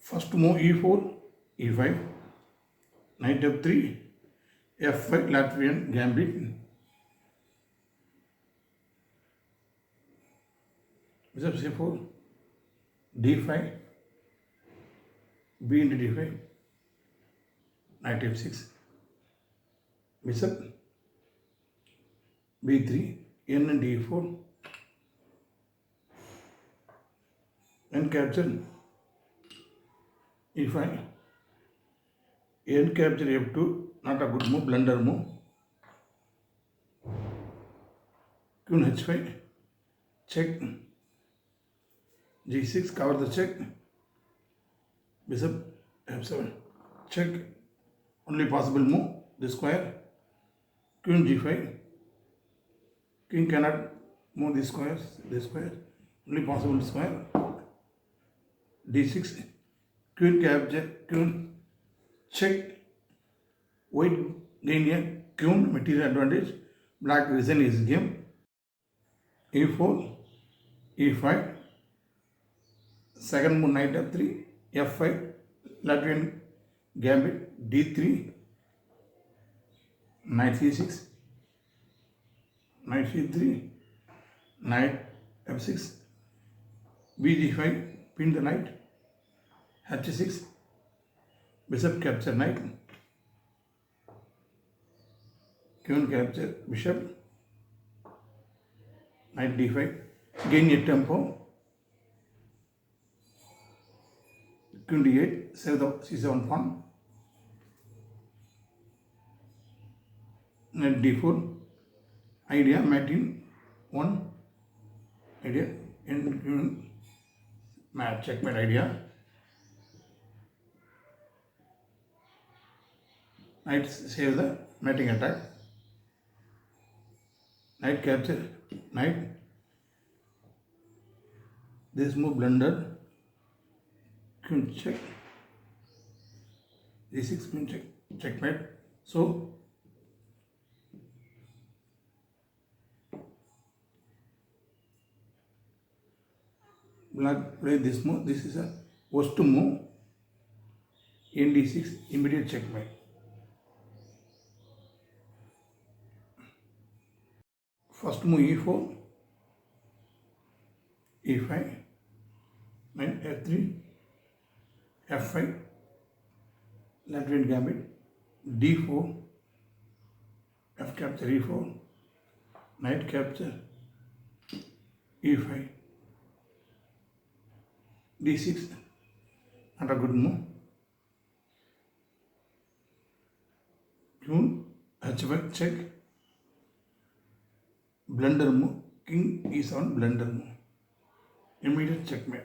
First move e4, e5, knight f3, f5, Latvian Gambit, bishop c4, d5, b into d5, knight f6, bishop b3, n and d4, n capture e5, n capture f2, not a good move, blunder move, queen h5, check, g6, cover the check, bishop f7, check, only possible move, the square, queen g5, king cannot move the square, only possible square, d6, queen capture, queen check, white gain a queen, material advantage, black reason is game, e4, e5, second move knight f3, f5, Latvian Gambit, d3, knight c6, knight c3, knight f6, bg5, pin the knight, h6, bishop capture knight, queen capture bishop, knight d5, gain a tempo, queen d8, save the c7 pawn, knight d4, idea mating 1, idea and queen match, checkmate idea, knight save the mating attack, knight capture knight, this move blunder, queen check, d6, queen check, checkmate. So black play this move, this is a worst move, in d6, immediate checkmate. First move e4, e5, knight f3, f5, Latvian Gambit, d4, f capture e4, knight capture e5, d6, not a good move, queen h5 check, blunder move, king e7 blunder move, immediate checkmate.